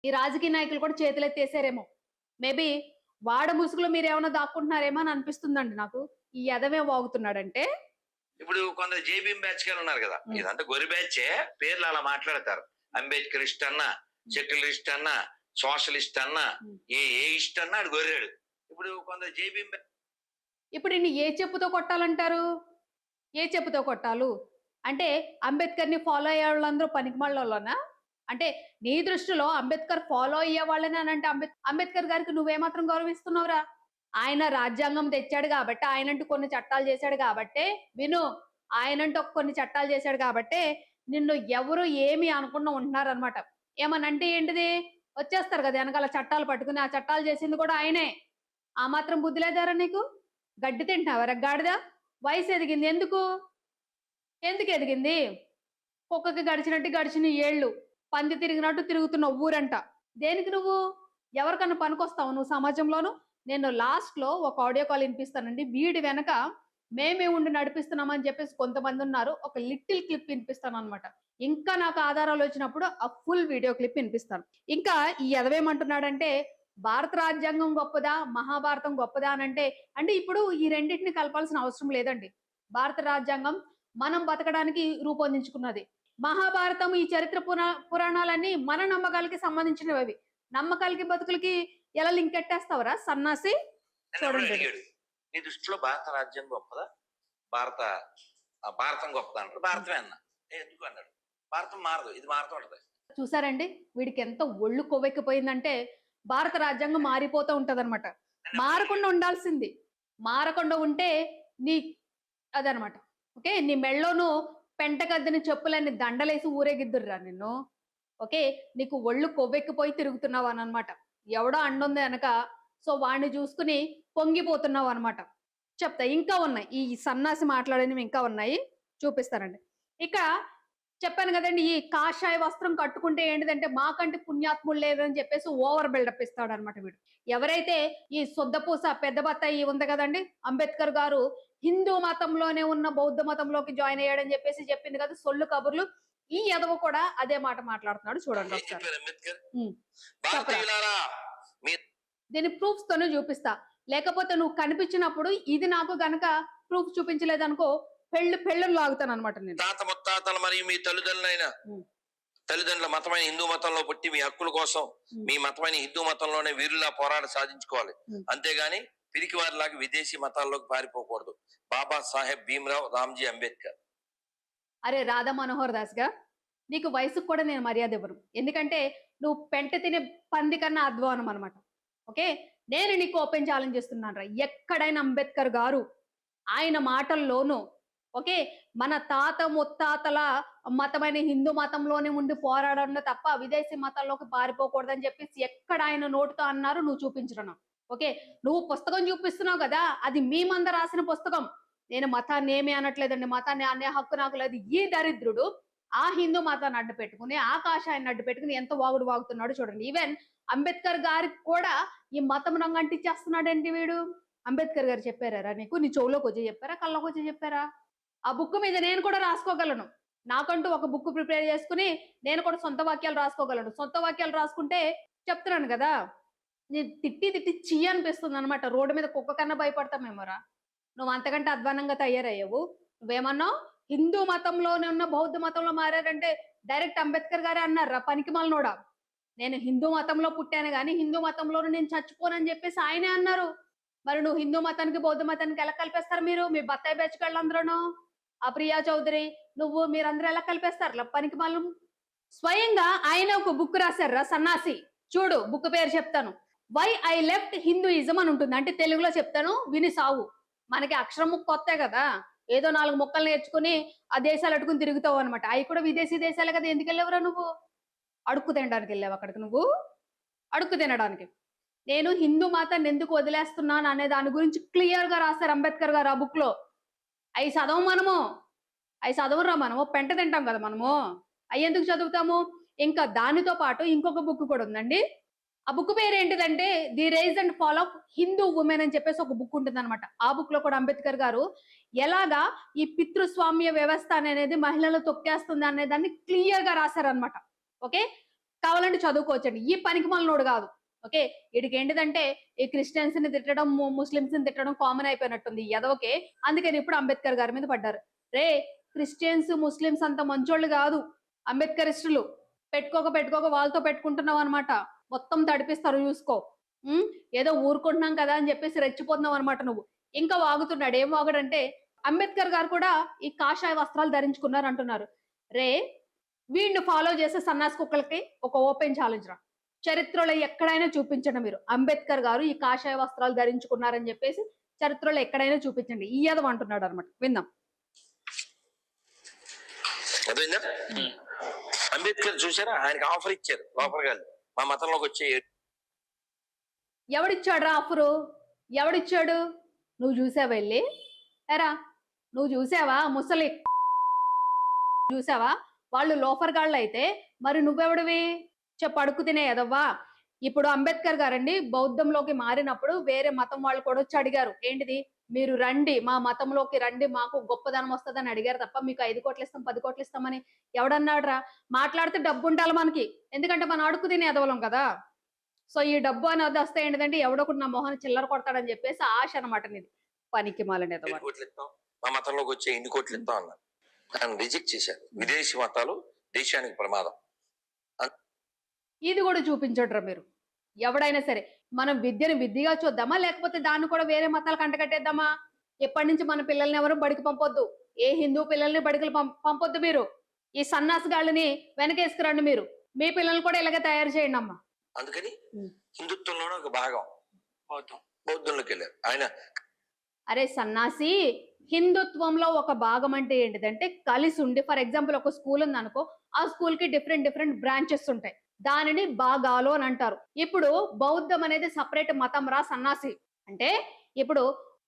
ఈ రాజకీయ నాయకులు కూడా చేతులెత్తేసారేమో. మేబీ వాడ ముసుగులో మీరేమన్నా దాక్కుంటున్నారేమో అని అనిపిస్తుందండి నాకు. ఈ ఎదవే వాగుతున్నాడంటే ఇప్పుడు కొందరు జేబీఎం బ్యాచ్ గారు ఉన్నారు కదా, ఇదంతా గొర్రె బ్యాచే, పేర్లు అలా మాట్లాడతారు. అంబేద్కరిస్ట్ అన్నా, సెక్యులరిస్ట్ అన్నా, సోషలిస్ట్ అన్నా, ఏ ఇస్ట్ అన్నా అది గొర్రెడు. ఇప్పుడు కొందరు జేబీఎం ఇప్పుడు ఇన్ని ఏ చెప్పుతో కొట్టాలంటారు? ఏ చెప్పుతో కొట్టాలు? అంటే అంబేద్కర్‌ని ఫాలో అయ్యే వాళ్ళందరూ పనికిమాలోళ్ళనా? అంటే నీ దృష్టిలో అంబేద్కర్ ఫాలో అయ్యే వాళ్ళని అనంటే అంబేద్కర్ గారికి నువ్వేమాత్రం గౌరవిస్తున్నావురా? ఆయన రాజ్యాంగం తెచ్చాడు గాబట్టే, ఆయనంటూ కొన్ని చట్టాలు చేశాడు గాబట్టే విను. ఆయనంటూ కొన్ని చట్టాలు చేశాడు గాబట్టే నిన్ను ఎవరు ఏమి అనకుండా ఉంటున్నారనమాట. ఏమనంటే ఏంటిది? వచ్చేస్తారు గదా! ఎనకాల చట్టాలు పట్టుకుని. ఆ చట్టాలు చేసింది కూడా ఆయనే. ఆ మాత్రం బుద్ధి లేదారా నీకు? గడ్డి తింటున్నావారా గాడిద? వయసు ఎదిగింది ఎందుకు? ఎందుకు ఎదిగింది? కుక్కకి గడిచినట్టు గడిచిన ఏళ్ళు. పంది తిరిగినట్టు తిరుగుతున్నావు ఊరంట. దేనికి నువ్వు? ఎవరికన్నా పనికొస్తావా నువ్వు సమాజంలోను? నేను లాస్ట్‌లో ఒక ఆడియో కాల్ ఇనిపిస్తానండి. వీడి వెనక మేమే ఉండి నడిపిస్తున్నామని చెప్పేసి కొంతమందున్నారు. ఒక లిటిల్ క్లిప్ ఇనిపిస్తాననమాట. ఇంకా నాకు ఆధారాలొచ్చినప్పుడు ఆ ఫుల్ వీడియో క్లిప్ ఇనిపిస్తాను. ఇంకా ఈ ఎదవేమంటున్నాడంటే, భారత రాజ్యాంగం గొప్పదా? మహాభారతం గొప్పదా అనంటే, అంటే ఇప్పుడు ఈ రెండిటిని కలపాల్సిన అవసరం లేదండి. భారత రాజ్యాంగం మనం బతకడానికి రూపొందించుకున్నది. మహాభారతం ఈ చరిత్ర పురాణాలన్నీ మన నమ్మకాలకి సంబంధించినవి. నమ్మకాలకి, బతుకులకి ఎలా లింకెట్టేస్తావురా సన్నాసి? చూడండి. అడిగాడు, నీ దృష్టిలో భారత రాజ్యం గొప్పదా, భారతం గొప్పదా అంటారు. భారతమే అన్నా. ఎందుకు అన్నాడు, భారతం మారదు, ఇది మారుతూ ఉంటది. చూసారండి వీడికి ఎంత ఒళ్ళు కొవ్వెక్కిపోయిందంటే భారత రాజ్యాంగం మారిపోతూ ఉంటదన్నమాట. మారకుండా ఉండాల్సింది. మారకుండా ఉంటే నీ అదనమాట. ఓకే. నీ మెళ్ళోను పెంటగద్దని చెప్పులన్నీ దండలేసి ఊరేగిద్దురురా నిన్ను. ఓకే. నీకు ఒళ్ళు కొవ్వెక్కిపోయి తిరుగుతున్నావనమాట. ఎవడో అండుంది ఎనక. సో వాడిని చూసుకొని పొంగిపోతున్నావనమాట. చెప్తా ఇంకా ఉన్నాయి. ఈ సన్నాసి మాట్లాడినవి ఇంకా ఉన్నాయి. చూపిస్తానండి. ఇక చెప్పాను గదండీ! ఈ కాషాయ వస్త్రం కట్టుకుంటే ఏంటిదంటే, మాకంటే పుణ్యాత్ములు లేరని చెప్పేసి ఓవర్ బిల్డప్ ఇస్తాడనమాట వీడు. ఎవరైతే ఈ సొద్దపూస పెద్ద బత్తాయి ఉంది గదండీ! అంబేద్కర్ గారు హిందూ మతంలోనే ఉన్న బౌద్ధ మతంలోకి జాయిన్ అయ్యాడని చెప్పేసి చెప్పింది కదా! సొల్లు కబుర్లు. ఈ ఎదవ కూడా అదే మాట మాట్లాడుతున్నాడు చూడండి ఒకసారి. భారతీయులారా, దీని ప్రూఫ్స్ తోనే చూపిస్తా. లేకపోతే నువ్వు కనిపించినప్పుడు ఇది నాకు గనక ప్రూఫ్ చూపించలేదనుకో పెళ్ళుని లాగుతానన్నమాట నేను. తాత ముత్తాతలు మరియు మీ తల్లిదండ్రుల మతమైన హిందూ మతంలో పుట్టి మీ హక్కుల కోసం మీ మతమైన హిందూ మతంలోనే వీరులా పోరాట సాధించుకోవాలి. అంతేగాని పిరికి వారిలాగా విదేశీ మతాల్లోకి పారిపోకూడదు. బాబా సాహెబ్ భీమ్రావ్ రామ్జీ అంబేద్కర్. అరే రాధా మనోహర్ దాస్ గా నీకు వయసుకు కూడా నేను మర్యాద ఇవ్వను. ఎందుకంటే నువ్వు పెంట తినే పంది కన్నా అధ్వానం అనమాట. ఓకే. నేను నీకు ఓపెన్ ఛాలెంజ్ చేస్తున్నాను రా. ఎక్కడైనా అంబేద్కర్ గారు ఆయన మాటల్లోనూ ఓకే మన తాత ముత్తాతల మతమైన హిందూ మతంలోనే ఉండి పోరాడడం తప్ప విదేశీ మతాల్లోకి పారిపోకూడదని చెప్పేసి ఎక్కడ ఆయన నోటితో అన్నారు నువ్వు చూపించడం. ఓకే. నువ్వు పుస్తకం చూపిస్తున్నావు కదా, అది మీ మంద రాసిన పుస్తకం. నేను మతాన్ని ఏమి అనట్లేదండి. మతాన్ని అనే హక్కు నాకు లేదు. ఈ దరిద్రుడు ఆ హిందూ మతాన్ని అడ్డు పెట్టుకుని ఆకాశాన్ని అడ్డు పెట్టుకుని ఎంత వాగుడు వాగుతున్నాడు చూడండి. ఈవెన్ అంబేద్కర్ గారికి కూడా ఈ మతం రంగు అంటించేస్తున్నాడండి వీడు. అంబేద్కర్ గారు చెప్పారా నీకు? నీ చెవులోకి వచ్చి చెప్పారా, కళ్ళకి వచ్చి చెప్పారా? ఆ బుక్ మీద నేను కూడా రాసుకోగలను. నాకంటూ ఒక బుక్ ప్రిపేర్ చేసుకుని నేను కూడా సొంత వాక్యాలు రాసుకోగలను. సొంత వాక్యాలు రాసుకుంటే చెప్తున్నాను కదా, నేను తిట్టి చీ అనిపిస్తుంది అనమాట. రోడ్డు మీద కుక్క కన్నా భయపడతామేమోరా. నువ్వు అంతకంటే అధ్వానంగా తయారయ్యావు. నువ్వేమన్నావు? హిందూ మతంలోనే ఉన్న బౌద్ధ మతంలో మారారంటే డైరెక్ట్ అంబేద్కర్ గారే అన్నారా పనికిమాలినోడా. నేను హిందూ మతంలో పుట్టాను గాని హిందూ మతంలోనే నేను చచ్చిపోనని చెప్పేసి ఆయనే అన్నారు. మరి నువ్వు హిందూ మతానికి బౌద్ధ మతానికి ఎలా కలిపేస్తారు మీరు? మీ బత్తాయి బెచ్చుగాళ్ళందరూను, ఆ ప్రియా చౌదరి, నువ్వు మీరందరూ ఎలా కలిపేస్తారు పనికిమాలు? స్వయంగా ఆయన ఒక బుక్ రాశారా సన్నాసి. చూడు బుక్ పేరు చెప్తాను. వై ఐ లెఫ్ట్ హిందూయిజం అని ఉంటుంది. అంటే తెలుగులో చెప్తాను విని సావు. మనకి అక్షరం ముక్క కొత్తే కదా, ఏదో 4 ముక్కలు నేర్చుకుని ఆ దేశాలు అట్టుకుని తిరుగుతావు అనమాట. అవి కూడా విదేశీ దేశాలే కదా, ఎందుకు వెళ్ళేవరా నువ్వు? అడుక్కు తినడానికి వెళ్ళావు అక్కడికి నువ్వు? అడుక్కు తినడానికి. నేను హిందూ మతాన్ని ఎందుకు వదిలేస్తున్నాను అనే దాని గురించి క్లియర్ గా రాశారు అంబేద్కర్ గారు ఆ బుక్ లో. అవి చదవం మనము. అవి చదవరా మనము. పెంట తింటాం కదా మనము. అవి ఎందుకు చదువుతాము? ఇంకా దానితో పాటు ఇంకొక బుక్ కూడా ఉందండి. ఆ బుక్ పేరు ఏంటిదంటే the rise and fall of Hindu women అని చెప్పేసి ఒక బుక్ ఉంటుంది అనమాట. ఆ బుక్ లో కూడా అంబేద్కర్ గారు ఎలాగా ఈ పితృస్వామ్య వ్యవస్థ అనేది మహిళలు తొక్కేస్తుంది అనే దాన్ని క్లియర్ గా రాశారనమాట. ఓకే. కావాలంటే చదువుకోవచ్చండి. ఈ పనికి మనలోడు కాదు. ఓకే. వీడికి ఏంటిదంటే ఈ క్రిస్టియన్స్ ని తిట్టడం, ముస్లిమ్స్ ని తిట్టడం కామన్ అయిపోయినట్టుంది ఈ ఎదవకే. అందుకని ఇప్పుడు అంబేద్కర్ గారి మీద పడ్డారు. రే క్రిస్టియన్స్, ముస్లిమ్స్ అంత మంచోళ్ళు కాదు. అంబేద్కరిస్టులు పెట్టుకోక వాళ్ళతో పెట్టుకుంటున్నావు అనమాట. మొత్తం తడిపిస్తారు చూసుకో. ఏదో ఊరుకుంటున్నాం కదా అని చెప్పేసి రెచ్చిపోతున్నావు అనమాట నువ్వు. ఇంకా వాగుతున్నాడు. ఏం వాగుడంటే అంబేద్కర్ గారు కూడా ఈ కాషాయ వస్త్రాలు ధరించుకున్నారు అంటున్నారు. రే వీడిని ఫాలో చేసే సన్నాసి కుక్కలకి ఒక ఓపెన్ ఛాలెంజ్ రా. చరిత్రలో ఎక్కడైనా చూపించండి మీరు అంబేద్కర్ గారు ఈ కాషాయ వస్త్రాలు ధరించుకున్నారని చెప్పేసి చరిత్రలో ఎక్కడైనా చూపించండి. ఈ యదవ అంటున్నాడు అనమాట. విందాం. అదేనా అంబేద్కర్ చూసారా, ఆయనకి ఆఫర్ ఇచ్చారు లోపల గారు మా మతంలోకి వచ్చే. ఎవడిచ్చాడు రా ఆఫరు? ఎవడిచ్చాడు? నువ్వు చూసావా వెళ్ళి? ఎరా నువ్వు చూసావా? ముసలి చూసావా? వాళ్ళు లోఫర్ గాళ్ళు అయితే మరి నువ్వెవడివి? చెప్పు అడుక్కు తినే ఎదవ్వా. ఇప్పుడు అంబేద్కర్ గారండి బౌద్ధంలోకి మారినప్పుడు వేరే మతం వాళ్ళు కూడా వచ్చి అడిగారు. ఏంటిది? మీరు రండి మా మతంలోకి రండి, మాకు గొప్పదనం వస్తుందని అడిగారు తప్ప మీకు 5 కోట్లు ఇస్తాం 10 కోట్లు ఇస్తామని ఎవడన్నాడు రా? మాట్లాడితే డబ్బు ఉండాలి మనకి, ఎందుకంటే మనం అడుక్కు తినే ఎదవలం కదా. సో ఈ డబ్బు అనేది వస్తే ఏంటిదంటే ఎవడొకటి నా మొహాన్ని చిల్లర కొడతాడని చెప్పేసి ఆశ అనమాట నీది. పనికి మాలని ఎదవ. కోట్లు ఇస్తాం మా మతంలోకి వచ్చే 2 కోట్లు ఇస్తాం అన్నారు. ఆయన రిజెక్ట్ చేశారు. విదేశీ మతాలు దేశానికి ప్రమాదం. ఇది కూడా చూపించడరా మీరు. ఎవడైనా సరే మనం విద్యను విద్యగా చూద్దామా, లేకపోతే దాన్ని కూడా వేరే మతాలకు అంటకట్టేద్దామా? ఎప్పటి నుంచి మన పిల్లల్ని ఎవరు బడికి పంపొద్దు. ఏ హిందూ పిల్లల్ని బడికి పంపొద్దు. మీరు ఈ సన్నాసగాళ్ళని వెనకేసుకురండి. మీరు మీ పిల్లల్ని కూడా ఇలాగే తయారు చేయండి అమ్మా. అందుకని హిందుత్వంలోనే ఒక భాగం బౌద్ధంలోకి వెళ్ళారు ఆయన. అరే సన్నాసి, హిందుత్వంలో ఒక భాగం అంటే ఏంటిదంటే కలిసి ఉండి, ఫర్ ఎగ్జాంపుల్ ఒక స్కూల్ ఉంది అనుకో, ఆ స్కూల్ కి డిఫరెంట్ బ్రాంచెస్ ఉంటాయి. దానిని భాగాలు అని అంటారు. ఇప్పుడు బౌద్ధం అనేది సపరేట్ మతం రా సన్నాసి. అంటే ఇప్పుడు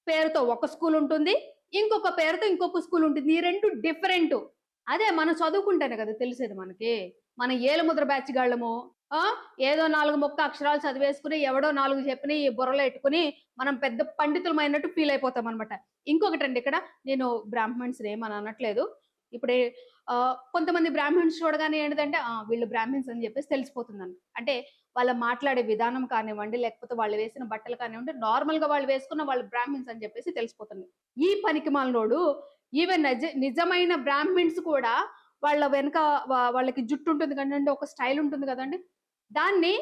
పేరుతో ఒక స్కూల్ ఉంటుంది, ఇంకొక పేరుతో ఇంకొక స్కూల్ ఉంటుంది. ఈ రెండు డిఫరెంట్. అదే మనం చదువుకుంటేనే కదా తెలిసేది మనకి. మన ఏలుముద్ర బ్యాచ్ గాళ్ళము ఏదో 4 మొక్క అక్షరాలు చదివేసుకుని ఎవడో 4 చెప్పిన ఈ బుర్రలో ఎట్టుకుని మనం పెద్ద పండితులమైనట్టు ఫీల్ అయిపోతాం అనమాట. ఇంకొకటి అండి, ఇక్కడ నేను బ్రాహ్మణ్స్ ఏమని అనట్లేదు. ఇప్పుడే కొంతమంది బ్రాహ్మణ్స్ చూడగానే ఏంటంటే వీళ్ళు బ్రాహ్మణ్స్ అని చెప్పేసి తెలిసిపోతుందండి. అంటే వాళ్ళ మాట్లాడే విధానం కానివ్వండి, లేకపోతే వాళ్ళు వేసిన బట్టలు కానివ్వండి, నార్మల్ గా వాళ్ళు వేసుకున్న వాళ్ళు బ్రాహ్మణ్స్ అని చెప్పేసి తెలిసిపోతుంది. ఈ పనికి మాలినోడు ఈవెన్ నిజమైన బ్రాహ్మణ్స్ కూడా వాళ్ళ వెనక వాళ్ళకి జుట్టు ఉంటుంది కదండి, ఒక స్టైల్ ఉంటుంది కదండి, దాన్ని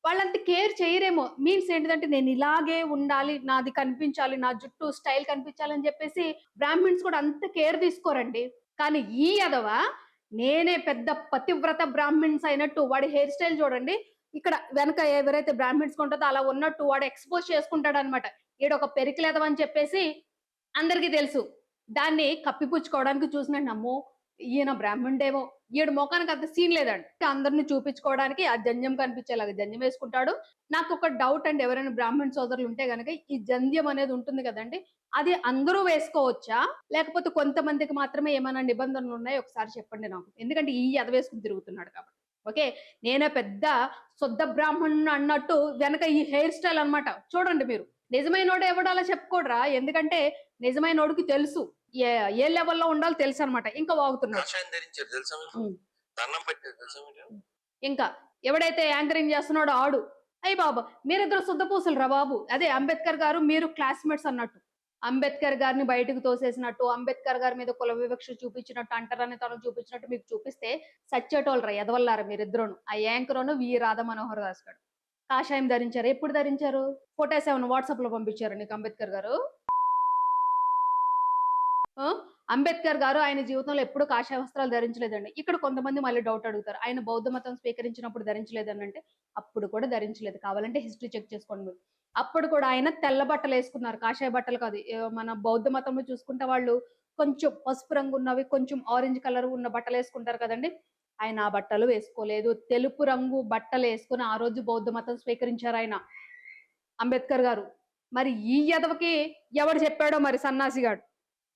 వాళ్ళంత కేర్ చేయరేమో. మీన్స్ ఏంటిదంటే నేను ఇలాగే ఉండాలి, నాది కనిపించాలి, నా జుట్టు స్టైల్ కనిపించాలి అని చెప్పేసి బ్రాహ్మణ్స్ కూడా అంత కేర్ తీసుకోరండి. కానీ ఈ యదవ నేనే పెద్ద పతివ్రత బ్రాహ్మణ్స్ అయినట్టు వాడి హెయిర్ స్టైల్ చూడండి. ఇక్కడ వెనక ఎవరైతే బ్రాహ్మణ్స్ ఉంటుందో అలా ఉన్నట్టు వాడు ఎక్స్పోజ్ చేసుకుంటాడు అనమాట. ఈడొక పెరికిలేదవ అని చెప్పేసి అందరికీ తెలుసు. దాన్ని కప్పిపుచ్చుకోవడానికి చూసినట్టు నమ్మో ఈయన బ్రాహ్మణుడేమో, ఈడు మొఖానికి అంత సీన్ లేదండి. అందరిని చూపించుకోవడానికి ఆ జంధ్యం కనిపించేలాగా జంధ్యం వేసుకుంటాడు. నాకు ఒక డౌట్ అండి, ఎవరైనా బ్రాహ్మణ సోదరులు ఉంటే గనక ఈ జంధ్యం అనేది ఉంటుంది కదండి, అది అందరూ వేసుకోవచ్చా, లేకపోతే కొంతమందికి మాత్రమే ఏమైనా నిబంధనలు ఉన్నాయో ఒకసారి చెప్పండి నాకు. ఎందుకంటే ఈ ఎదవేసుకుని తిరుగుతున్నాడు కాబట్టి. ఓకే, నేనే పెద్ద శుద్ధ బ్రాహ్మణుడు అన్నట్టు వెనక ఈ హెయిర్ స్టైల్ అనమాట. చూడండి మీరు. నిజమైనోడు ఎవడో అలా చెప్పుకోడరా, ఎందుకంటే నిజమైనోడికి తెలుసు ఏ లెవెల్లో ఉండాలో తెలుసు అనమాట. ఇంకా వాగుతున్నాడు. ఇంకా ఎవడైతే యాంకరింగ్ చేస్తున్నాడో ఆడు అయ్యి బాబా మీరిద్దరు శుద్ధపూసలు రా బాబు. అదే అంబేద్కర్ గారు మీరు క్లాస్మేట్స్ అన్నట్టు, అంబేద్కర్ గారిని బయటకు తోసేసినట్టు, అంబేద్కర్ గారి మీద కుల వివక్ష చూపించినట్టు, అంటరాని తను చూపించినట్టు మీకు చూపిస్తే సచ్చేటోళ్ళరా ఎదవల్లారా మీరిద్దరును. ఆ యాంకరోను వి రాధా మనోహర్ దాస్ గారు కాషాయం ధరించారు. ఎప్పుడు ధరించారు? ఫోటోస్ ఏమైనా వాట్సాప్ లో పంపించారు నీకు అంబేద్కర్ గారు? అంబేద్కర్ గారు ఆయన జీవితంలో ఎప్పుడు కాషాయ వస్త్రాలు ధరించలేదండి. ఇక్కడ కొంతమంది మళ్ళీ డౌట్ అడుగుతారు, ఆయన బౌద్ధ మతం స్వీకరించినప్పుడు ధరించలేదని. అంటే అప్పుడు కూడా ధరించలేదు. కావాలంటే హిస్టరీ చెక్ చేసుకోండి. అప్పుడు కూడా ఆయన తెల్ల బట్టలు వేసుకున్నారు, కాషాయ బట్టలు కాదు. మన బౌద్ధ మతంలో చూసుకుంటే వాళ్ళు కొంచెం పసుపు రంగు ఉన్నవి, కొంచెం ఆరెంజ్ కలర్ ఉన్న బట్టలు వేసుకుంటారు కదండి. ఆయన ఆ బట్టలు వేసుకోలేదు. తెలుపు రంగు బట్టలు వేసుకుని ఆ రోజు బౌద్ధ మతం స్వీకరించారు ఆయన అంబేద్కర్ గారు. మరి ఈ యదవకి ఎవడు చెప్పాడో మరి సన్నాసిగాడు.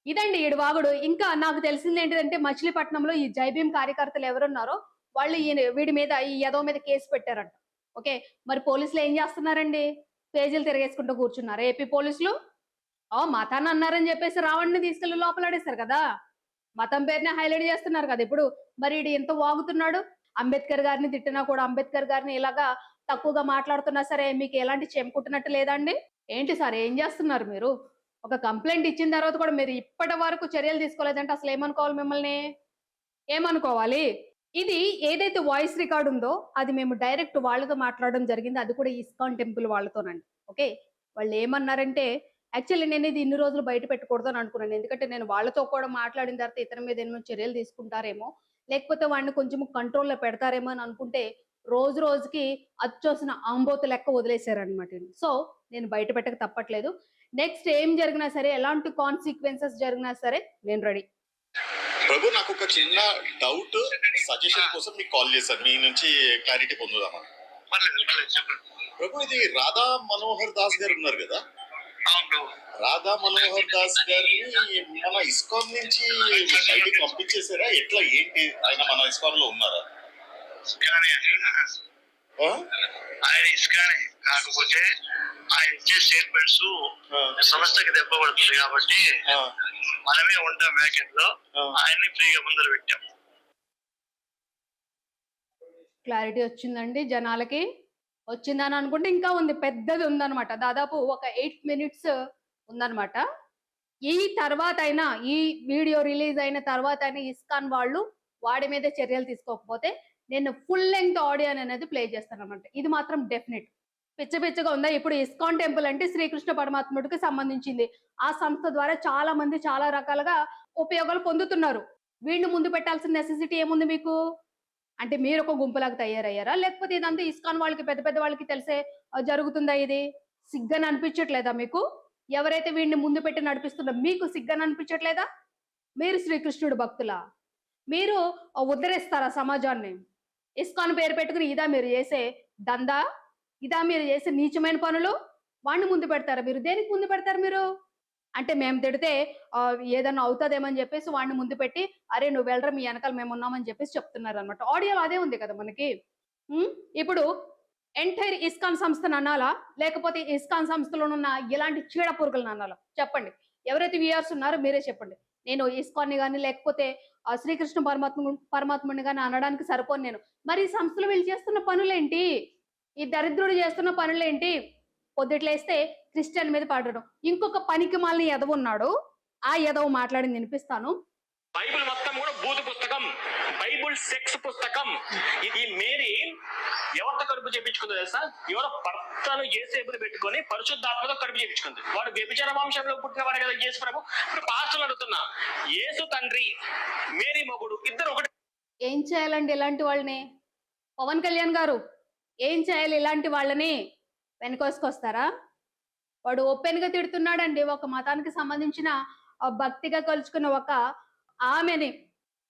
ఇదండి ఈడు వాగుడు. ఇంకా నాకు తెలిసింది ఏంటిదంటే మచిలీపట్నంలో ఈ జైభీం కార్యకర్తలు ఎవరున్నారో వాళ్ళు వీడి మీద ఈ యదవ మీద కేసు పెట్టారంట. ఓకే, మరి పోలీసులు ఏం చేస్తున్నారండి? పేజీలు తిరిగేసుకుంటూ కూర్చున్నారు. ఏపీ పోలీసులు మతాన్ని అన్నారని చెప్పేసి రావణ్ణి తీసుకెళ్లి లోపలాడేస్తారు కదా, మతం పేరునే హైలైట్ చేస్తున్నారు కదా ఇప్పుడు. మరి ఈడు ఎంత వాగుతున్నాడు. అంబేద్కర్ గారిని తిట్టినా కూడా అంబేద్కర్ గారిని ఇలాగా తక్కువగా మాట్లాడుతున్నా సరే మీకు ఎలాంటి చెంపుకుంటున్నట్టు లేదండి? ఏంటి సార్ ఏం చేస్తున్నారు మీరు? ఒక కంప్లెయింట్ ఇచ్చిన తర్వాత కూడా మీరు ఇప్పటి వరకు చర్యలు తీసుకోలేదంటే అసలు ఏమనుకోవాలి మిమ్మల్ని? ఏమనుకోవాలి? ఇది ఏదైతే వాయిస్ రికార్డ్ ఉందో అది మేము డైరెక్ట్ వాళ్ళతో మాట్లాడడం జరిగింది. అది కూడా ఇస్కాన్ టెంపుల్ వాళ్ళతోనండి. ఓకే. వాళ్ళు ఏమన్నారంటే యాక్చువల్లీ నేను ఇది ఇన్ని రోజులు బయట పెట్టకూడదు అని అనుకున్నాను. ఎందుకంటే నేను వాళ్ళతో కూడా మాట్లాడిన తర్వాత ఇతని మీద ఏమైనా చర్యలు తీసుకుంటారేమో, లేకపోతే వాడిని కొంచెం కంట్రోల్‌లో పెడతారేమో అని అనుకుంటే రోజు రోజుకి అచ్చొసిన ఆంబోతు లెక్క వదిలేసారనమాట ఈయన్ని. సో, నేను బయట పెట్టక తప్పట్లేదు. నెక్స్ట్ ఏం జరిగినా సరే, ఎలాంటి కాన్సిక్వెన్సెస్ జరిగినా సరే నేను రెడీ. ప్రభు నాకు ఒక చిన్న డౌట్ సజెషన్ కోసం మీకు కాల్ చేశాను మీ నుంచి క్లారిటీ పొందుదామని. ప్రభు ఇది రాధా మనోహర్ దాస్ గారు ఉన్నారు కదా, రాధా మనోహర్ దాస్ గారిని మన ఇస్కాన్ నుంచి బయటికి పంపించేసారా ఎట్లా ఏంటి? ఆయన మన ఇస్కాన్ లో ఉన్నారా? ఆయన ఇస్కానే, కాకపోతే ఆయన ఇచ్చే స్టేట్మెంట్స్ సంస్థకి దెబ్బ పడుతుంది కాబట్టి మనమే ఉంటాం వ్యాకెట్ లో, ఆయన్ని ఫ్రీగా ముందర పెట్టాం. క్లారిటీ వచ్చిందండి జనాలకి? వచ్చిందని అనుకుంటే ఇంకా ఉంది, పెద్దది ఉందన్నమాట. దాదాపు ఒక 8 మినిట్స్ ఉందన్నమాట. ఈ తర్వాత అయినా, ఈ వీడియో రిలీజ్ అయిన తర్వాత అయినా ఇస్కాన్ వాళ్ళు వాడి మీద చర్యలు తీసుకోకపోతే నేను ఫుల్ లెంగ్త్ ఆడియో అనేది ప్లే చేస్తానన్నమాట. ఇది మాత్రం డెఫినెట్. పిచ్చ పిచ్చగా ఉందా? ఇప్పుడు ఇస్కాన్ టెంపుల్ అంటే శ్రీకృష్ణ పరమాత్ముడికి సంబంధించింది. ఆ సంస్థ ద్వారా చాలా మంది చాలా రకాలుగా ఉపయోగాలు పొందుతున్నారు. వీడిని ముందు పెట్టాల్సిన నెసెసిటీ ఏముంది మీకు? అంటే మీరు ఒక గుంపులాగా తయారయ్యారా? లేకపోతే ఇదంతా ఇస్కాన్ వాళ్ళకి పెద్ద పెద్ద వాళ్ళకి తెలిసే జరుగుతుందా ఇది? సిగ్గని అనిపించట్లేదా మీకు? ఎవరైతే వీడిని ముందు పెట్టి నడిపిస్తున్నారో మీకు సిగ్గని అనిపించట్లేదా? మీరు శ్రీకృష్ణుడు భక్తులా? మీరు ఉద్ధరిస్తారా సమాజాన్ని? ఇస్కాన్ పేరు పెట్టుకుని ఇదా మీరు చేసే దందా? ఇదా మీరు చేసే నీచమైన పనులు? వాడిని ముందు పెడతారా మీరు? దేనికి ముందు పెడతారు మీరు? అంటే మేము తిడితే ఏదన్నా అవుతదేమని చెప్పేసి వాడిని ముందు పెట్టి, అరే నువ్వు వెళ్ళరా మీ వెనకాల మేమున్నామని చెప్పేసి చెప్తున్నారనమాట. ఆడియోలో అదే ఉంది కదా మనకి. ఇప్పుడు ఎంటైర్ ఇస్కాన్ సంస్థను అనాలా? లేకపోతే ఇస్కాన్ సంస్థలోనున్న ఇలాంటి చీడ పురుగులను అనాలా? చెప్పండి. ఎవరైతే వ్యూయర్స్ ఉన్నారో మీరే చెప్పండి. నేను ఇస్కాన్ని గాని లేకపోతే శ్రీకృష్ణ పరమాత్ముడిని గాని అనడానికి సరిపోను నేను. మరి ఈ సంస్థలు వీళ్ళు చేస్తున్న పనులేంటి? ఈ దరిద్రుడు చేస్తున్న పనులేంటి? పొద్దుట్లేస్తే క్రిస్టియన్ మీద పడడం. ఇంకొక పనికి మాలిన ఎదవ ఉన్నాడు. ఆ ఎదవ మాట్లాడింది వినిపిస్తాను. బైబిల్ మొత్తం కూడా బూతు పుస్తకం, బైబిల్ సెక్స్ పుస్తకం. ఈ మేరీ ఎవరితో కడుపు చేపించుకుందో తెలుసా? ఎవరో భర్తను యేసేపుని పెట్టుకొని పరిశుద్ధాత్మతో కడుపు చేపించుకుంది. వాడు వ్యభిచార వంశంలో పుట్టినవాడు కదా యేసు ప్రభు. ఇప్పుడు పాస్టర్లు అడుగుతున్నా, యేసు తండ్రి మేరీ మొగుడు ఇద్దరు ఒకటి. ఏం చేయాలండి ఇలాంటి వాళ్ళని? పవన్ కళ్యాణ్ గారు ఏం చేయాలి ఇలాంటి వాళ్ళని? వెనకోసుకొస్తారా? వాడు ఓపెన్ గా తిడుతున్నాడండి. ఒక మతానికి సంబంధించిన భక్తిగా కొలుచుకున్న ఒక ఆమెని,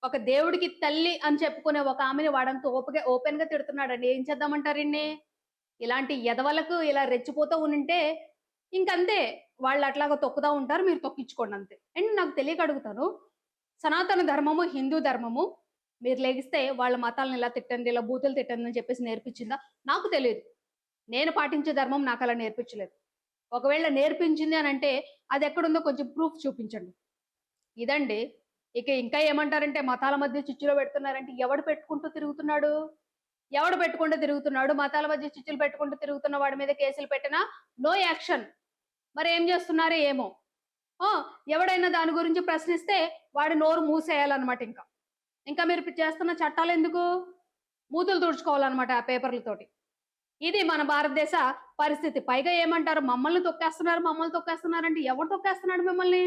ఒక దేవుడికి తల్లి అని చెప్పుకునే ఒక ఆమెని వాడంతా ఓపెన్ గా తిడుతున్నాడండి. ఏం చేద్దామంటారు ఇన్ని? ఇలాంటి ఎదవలకు ఇలా రెచ్చిపోతూ ఉంటే ఇంకంతే, వాళ్ళు అట్లాగా తొక్కుతా ఉంటారు, మీరు తొక్కించుకోండి అంతే. అండ్ నాకు తెలియక అడుగుతాను, సనాతన ధర్మము హిందూ ధర్మము మీరు లెగిస్తే వాళ్ళ మతాలను ఇలా తిట్టండి, ఇలా బూతులు తిట్టండి అని చెప్పేసి నేర్పించిందా? నాకు తెలియదు. నేను పాటించే ధర్మం నాకు అలా నేర్పించలేదు. ఒకవేళ నేర్పించింది అని అంటే అది ఎక్కడుందో కొంచెం ప్రూఫ్ చూపించండి. ఇదండి. ఇక ఇంకా ఏమంటారంటే మతాల మధ్య చిచ్చులో పెడుతున్నారంటే ఎవడు పెట్టుకుంటూ తిరుగుతున్నాడు? ఎవడు పెట్టుకుంటూ తిరుగుతున్నాడు? మతాల మధ్య చిచ్చులు పెట్టుకుంటూ తిరుగుతున్న వాడి మీద కేసులు పెట్టినా నో యాక్షన్. మరి ఏం చేస్తున్నారో ఏమో. ఎవడైనా దాని గురించి ప్రశ్నిస్తే వాడి నోరు మూసేయాలన్నమాట. ఇంకా మీరు చేస్తున్న చట్టాలు ఎందుకు? మూతులు తుడుచుకోవాలన్నమాట ఆ పేపర్లతోటి. ఇది మన భారతదేశ పరిస్థితి. పైగా ఏమంటారు, మమ్మల్ని తొక్కేస్తున్నారంటే ఎవరు తొక్కేస్తున్నాడు మిమ్మల్ని?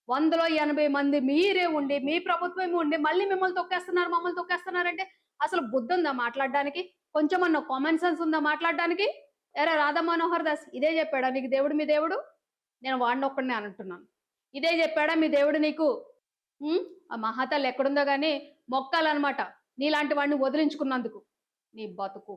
180 మంది మీరే ఉండి, మీ ప్రభుత్వం ఉండి మళ్ళీ మిమ్మల్ని తొక్కేస్తున్నారంటే అసలు బుద్ధి ఉందా మాట్లాడడానికి? కొంచెమన్నా కామన్ సెన్స్ ఉందా మాట్లాడడానికి? ఎరా రాధా మనోహర్ దాస్ ఇదే చెప్పాడా నీకు దేవుడు? మీ దేవుడు నేను వాడిని ఒక్కడినే అంటున్నాను. ఇదే చెప్పాడా మీ దేవుడు నీకు? ఆ మహాతల్లి ఎక్కడుందో గానీ మొక్కాలన్నమాట నీలాంటి వాడిని వదిలించుకున్నందుకు. నీ బతుకు